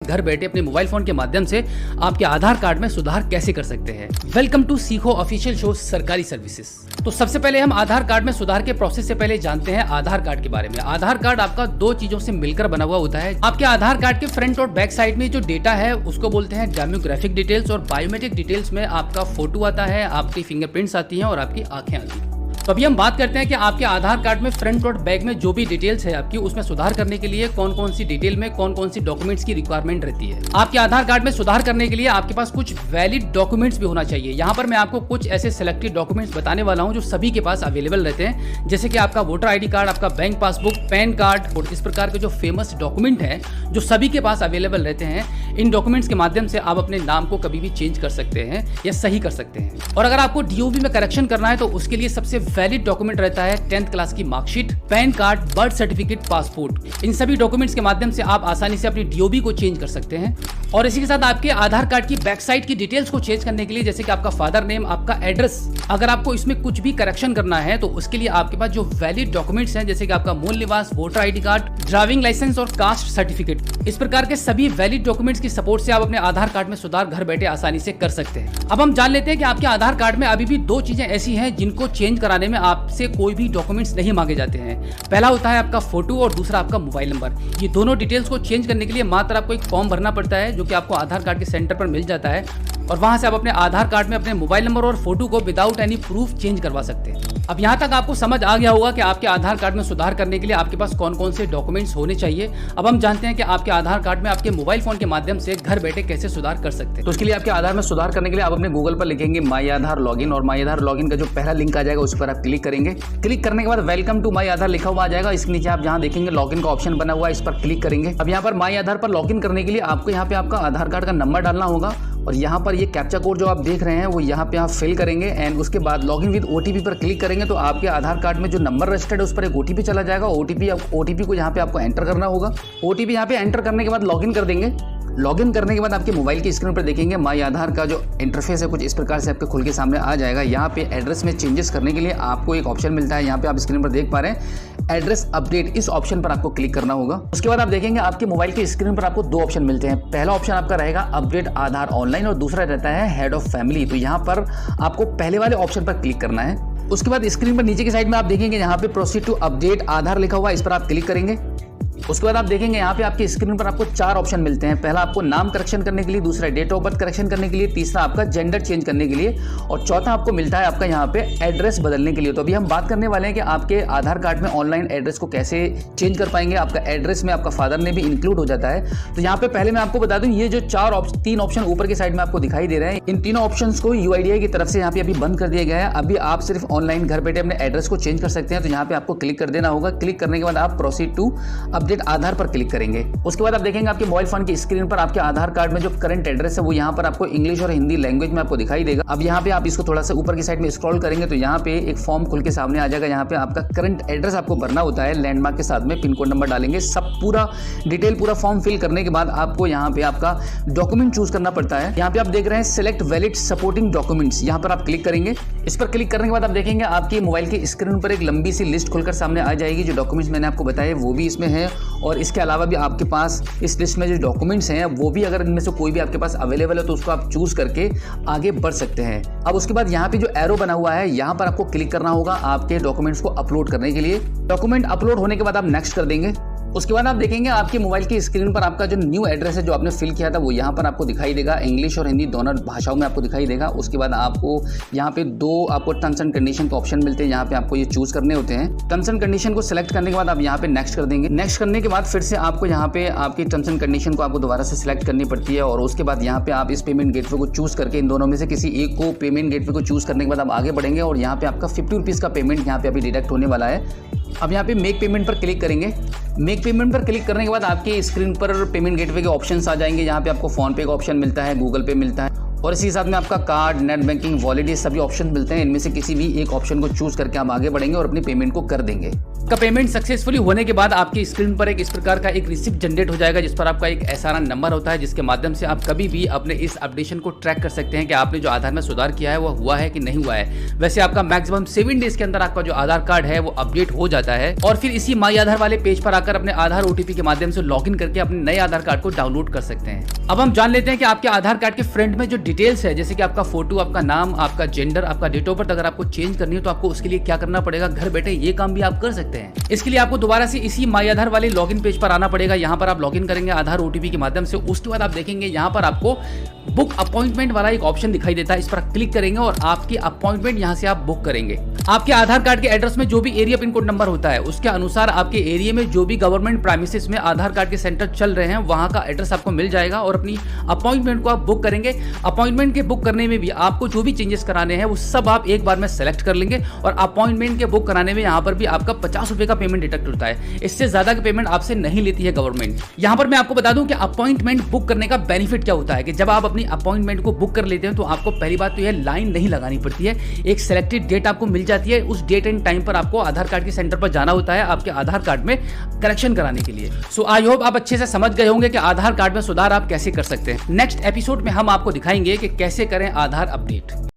घर बैठे अपने मोबाइल फोन के माध्यम से आपके आधार कार्ड में सुधार कैसे कर सकते हैं। वेलकम टू सीखो ऑफिशियल शो सरकारी सर्विसेज। तो सबसे पहले हम आधार कार्ड में सुधार के प्रोसेस से पहले जानते हैं आधार कार्ड के बारे में। आधार कार्ड आपका दो चीजों से मिलकर बना हुआ होता है। आपके आधार कार्ड के फ्रंट और बैक साइड में जो डेटा है उसको बोलते हैं डेमोग्राफिक डिटेल्स, और बायोमेट्रिक डिटेल्स में आपका फोटो आता है, आपकी फिंगरप्रिंट्स आती हैं और आपकी आंखें आती हैं। तो अभी हम बात करते हैं कि आपके आधार कार्ड में फ्रंट और बैक में जो भी डिटेल्स है आपकी, उसमें सुधार करने के लिए कौन कौन सी डिटेल में कौन कौन सी डॉक्यूमेंट्स की रिक्वायरमेंट रहती है। आपके आधार कार्ड में सुधार करने के लिए आपके पास कुछ वैलिड डॉक्यूमेंट्स भी होना चाहिए। यहाँ पर मैं आपको कुछ ऐसे सिलेक्टेड डॉक्यूमेंट्स बताने वाला हूँ जो सभी के पास अवेलेबल रहते हैं, जैसे कि आपका वोटर ID कार्ड, आपका बैंक पासबुक, पैन कार्ड और इस प्रकार के जो फेमस डॉक्यूमेंट हैं जो सभी के पास अवेलेबल रहते हैं। इन डॉक्यूमेंट्स के माध्यम से आप अपने नाम को कभी भी चेंज कर सकते हैं या सही कर सकते हैं। और अगर आपको DOB में करेक्शन करना है तो उसके लिए सबसे वैलिड डॉक्यूमेंट रहता है 10th क्लास की marksheet, pan card, birth certificate, passport. इन सभी डॉक्यूमेंट्स के माध्यम से आप आसानी से अपनी DOB को चेंज कर सकते हैं। और इसी के साथ आपके आधार कार्ड की बैक साइड की डिटेल्स को चेंज करने के लिए, जैसे कि आपका फादर नेम, आपका एड्रेस, अगर आपको इसमें कुछ भी करेक्शन करना है तो उसके लिए आपके पास जो वैलिड डॉक्यूमेंट्स हैं, जैसे कि आपका मूल निवास, voter ID card, driving licence और कास्ट सर्टिफिकेट, इस प्रकार के सभी वैलिड डॉक्यूमेंट्स की सपोर्ट से आप अपने आधार कार्ड में सुधार घर बैठे आसानी से कर सकते हैं। अब हम जान लेते हैं कि आपके आधार कार्ड में अभी भी दो चीजें ऐसी हैं जिनको चेंज कराने में आपसे कोई भी डॉक्यूमेंट्स नहीं मांगे जाते हैं। पहला होता है आपका फोटो और दूसरा आपका मोबाइल नंबर। ये दोनों डिटेल्स को चेंज करने के लिए मात्र आपको एक फॉर्म भरना पड़ता है जो कि आपको आधार कार्ड के सेंटर पर मिल जाता है, और वहां से आप अपने आधार कार्ड में अपने मोबाइल नंबर और फोटो को विदाउट एनी प्रूफ चेंज करवा सकते हैं। अब यहाँ तक आपको समझ आ गया होगा कि आपके आधार कार्ड में सुधार करने के लिए आपके पास कौन कौन से डॉक्यूमेंट्स होने चाहिए। अब हम जानते हैं कि आपके आधार कार्ड में आपके मोबाइल फोन के माध्यम से घर बैठे कैसे सुधार कर सकते हैं। तो उसके लिए आपके आधार में सुधार करने के लिए आप अपने गूगल पर लिखेंगे माई आधार लॉगिन, और माई आधार लॉगिन का जो पहला लिंक आ जाएगा उस पर आप क्लिक करेंगे। क्लिक करने के बाद वेलकम टू माई आधार लिखा हुआ आ जाएगा। इसके नीचे आप जहाँ देखेंगे लॉगिन का ऑप्शन बना हुआ है, इस पर क्लिक करेंगे। अब यहाँ पर माई आधार पर लॉगिन करने के लिए आपको यहाँ पे आपका आधार कार्ड का नंबर डालना होगा, और यहाँ पर ये कैप्चा कोड जो आप देख रहे हैं वो यहाँ पे आप फिल करेंगे। एंड उसके बाद लॉगिन विद OTP पर क्लिक करेंगे तो आपके आधार कार्ड में जो नंबर रजिस्टर्ड है उस पर एक OTP चला जाएगा। OTP को यहाँ पे आपको एंटर करना होगा। OTP यहाँ पे एंटर करने के बाद लॉगिन कर देंगे। लॉगिन करने के बाद आपके मोबाइल की स्क्रीन पर देखेंगे माई आधार का जो इंटरफेस है कुछ इस प्रकार से आपके खुल के सामने आ जाएगा। यहाँ पे एड्रेस में चेंजेस करने के लिए आपको एक ऑप्शन मिलता है, यहाँ पे आप स्क्रीन पर देख पा रहे हैं एड्रेस अपडेट। इस ऑप्शन पर आपको क्लिक करना होगा। उसके बाद आप देखेंगे आपके मोबाइल की स्क्रीन पर आपको दो ऑप्शन मिलते हैं। पहला ऑप्शन आपका रहेगा अपडेट आधार ऑनलाइन और दूसरा रहता है हेड ऑफ फैमिली। तो यहाँ पर आपको पहले वाले ऑप्शन पर क्लिक करना है। उसके बाद स्क्रीन पर नीचे की साइड में आप देखेंगे यहाँ पे प्रोसीड टू अपडेट आधार लिखा हुआ है, इस पर आप क्लिक करेंगे। उसके बाद आप देखेंगे यहाँ पे आपकी स्क्रीन पर आपको चार ऑप्शन मिलते हैं। पहला आपको नाम करेक्शन करने के लिए, दूसरा डेट ऑफ बर्थ करेक्शन करने के लिए, तीसरा आपका जेंडर चेंज करने के लिए, और चौथा आपको मिलता है आपका यहाँ पे एड्रेस बदलने के लिए। तो अभी हम बात करने वाले हैं कि आपके आधार कार्ड में ऑनलाइन एड्रेस को कैसे चेंज कर पाएंगे। आपका एड्रेस में आपका फादर ने भी इंक्लूड हो जाता है। तो यहाँ पे पहले मैं आपको बता दूं, ये जो तीन ऑप्शन ऊपर की साइड में आपको दिखाई दे रहे हैं, इन तीनों ऑप्शन को UIDAI की तरफ से यहाँ पे अभी बंद कर दिया गया है। अभी आप सिर्फ ऑनलाइन घर बैठे अपने एड्रेस को चेंज कर सकते हैं। तो यहाँ पे आपको क्लिक कर देना होगा। क्लिक करने के बाद आप प्रोसीड टू अपडेट आधार पर क्लिक करेंगे। उसके बाद आप देखेंगे आपके मोबाइल फोन की स्क्रीन पर आपके आधार कार्ड में जो करंट एड्रेस है वो यहाँ पर आपको इंग्लिश और हिंदी लैंग्वेज में आपको दिखाई देगा। अब यहाँ पे आप इसको थोड़ा सा ऊपर की साइड में स्क्रॉल करेंगे तो यहाँ पे एक फॉर्म खुल के सामने आ जाएगा। यहाँ पे आपका करंट एड्रेस आपको भरना होता है, लैंडमार्क के साथ में पिन कोड नंबर डालेंगे। सब पूरा डिटेल पूरा फॉर्म फिल करने के बाद आपको यहाँ पे आपका डॉक्यूमेंट चूज करना पड़ता है। यहाँ पे आप देख रहे हैं सिलेक्ट वैलिड सपोर्टिंग डॉक्यूमेंट्स, यहाँ पर आप क्लिक करेंगे। इस पर क्लिक करने के बाद आप देखेंगे आपकी मोबाइल की स्क्रीन पर एक लंबी सी लिस्ट खुलकर सामने आ जाएगी। जो डॉक्यूमेंट्स मैंने आपको बताए वो भी इसमें है, और इसके अलावा भी आपके पास इस लिस्ट में जो डॉक्यूमेंट्स हैं वो भी अगर इनमें से कोई भी आपके पास अवेलेबल है तो उसको आप चूज करके आगे बढ़ सकते हैं। अब उसके बाद यहाँ पे जो एरो बना हुआ है यहाँ पर आपको क्लिक करना होगा आपके डॉक्यूमेंट्स को अपलोड करने के लिए। डॉक्यूमेंट अपलोड होने के बाद आप नेक्स्ट कर देंगे। उसके बाद आप देखेंगे आपके मोबाइल की स्क्रीन पर आपका जो न्यू एड्रेस है जो आपने फिल किया था वो यहाँ पर आपको दिखाई देगा। इंग्लिश और हिंदी दोनों भाषाओं में आपको दिखाई देगा। उसके बाद आपको यहाँ पे दो आपको टर्म्स एंड कंडीशन के ऑप्शन मिलते हैं, यहाँ पे आपको ये चूज करने होते हैं। टर्म्स एंड कंडीशन को सिलेक्ट करने के बाद आप यहाँ पे नेक्स्ट कर देंगे। नेक्स्ट करने के बाद फिर से आपको यहाँ पे आपकी टर्म्स एंड कंडीशन को आपको दोबारा से सिलेक्ट करनी पड़ती है, और उसके बाद यहाँ पे आप इस पेमेंट गेटवे को चूज करके इन दोनों में से किसी एक को पेमेंट गेटवे को चूज करने के बाद आप आगे बढ़ेंगे, और यहाँ पे आपका 50 रुपीज़ का पेमेंट यहाँ पे अभी डिडक्ट होने वाला है। अब यहाँ पे मेक पेमेंट पर क्लिक करेंगे। मेक पेमेंट पर क्लिक करने के बाद आपके स्क्रीन पर पेमेंट गेटवे के ऑप्शंस आ जाएंगे। यहाँ पे आपको फोन पे का ऑप्शन मिलता है, गूगल पे मिलता है, और इसी साथ में आपका कार्ड, नेट बैंकिंग, वॉलेट, ये सभी ऑप्शन मिलते हैं। इनमें से किसी भी एक ऑप्शन को चूज करके हम आगे बढ़ेंगे और अपनी पेमेंट को कर देंगे। का पेमेंट सक्सेसफुली होने के बाद आपकी स्क्रीन पर एक इस प्रकार का एक रिसिप्ट जनरेट हो जाएगा, जिस पर आपका एक SRN नंबर होता है, जिसके माध्यम से आप कभी भी अपने इस अपडेशन को ट्रैक कर सकते हैं कि आपने जो आधार में सुधार किया है वो हुआ है कि नहीं हुआ है। वैसे आपका मैक्सिमम 7 डेज के अंदर आपका जो आधार कार्ड है वो अपडेट हो जाता है और फिर इसी माई आधार वाले पेज पर आकर अपने आधार OTP के माध्यम से लॉगिन करके अपने नए आधार कार्ड को डाउनलोड कर सकते हैं। अब हम जान लेते हैं कि आपके आधार कार्ड के फ्रंट में जो डिटेल्स है, जैसे कि आपका फोटो, आपका नाम, आपका जेंडर, आपका डेट ऑफ बर्थ, अगर आपको चेंज करनी है तो आपको उसके लिए क्या करना पड़ेगा। घर बैठे ये काम भी आप कर सकते हैं। इसके लिए आपको दोबारा से इसी माई आधार वाले लॉगिन पेज पर आना पड़ेगा। यहाँ पर आप लॉगिन करेंगे आधार OTP के माध्यम से। उसके बाद आप देखेंगे यहाँ पर आपको बुक अपॉइंटमेंट वाला एक ऑप्शन दिखाई देता है, इस पर क्लिक करेंगे और आपकी अपॉइंटमेंट यहाँ से आप बुक करेंगे। आपके आधार कार्ड के एड्रेस में जो भी एरिया पिन कोड नंबर होता है उसके अनुसार आपके एरिया में जो भी गवर्नमेंट प्रेमिसेस में आधार कार्ड के सेंटर चल रहे हैं वहां का एड्रेस आपको मिल जाएगा और अपनी अपॉइंटमेंट को आप बुक करेंगे। अपॉइंटमेंट के बुक करने में भी आपको जो भी चेंजेस कराने हैं वो सब आप एक बार में सेलेक्ट कर लेंगे और अपॉइंटमेंट के बुक कराने में यहाँ पर भी आपका 50 रुपए का पेमेंट डिडक्ट होता है। इससे ज्यादा का पेमेंट आपसे नहीं लेती है गवर्नमेंट। यहाँ पर मैं आपको बता दूं कि अपॉइंटमेंट बुक करने का बेनिफिट क्या होता है कि जब आप अपनी अपॉइंटमेंट को बुक कर लेते हैं तो आपको पहली बात तो यह लाइन नहीं लगानी पड़ती है। एक सिलेक्टेड डेट आपको मिल जाती है, उस डेट एंड टाइम पर आपको आधार कार्ड के सेंटर पर जाना होता है आपके आधार कार्ड में करेक्शन कराने के लिए। सो आई होप आप अच्छे से समझ गए होंगे कि आधार कार्ड में सुधार आप कैसे कर सकते हैं। नेक्स्ट एपिसोड में हम आपको दिखाएंगे कि कैसे करें आधार अपडेट।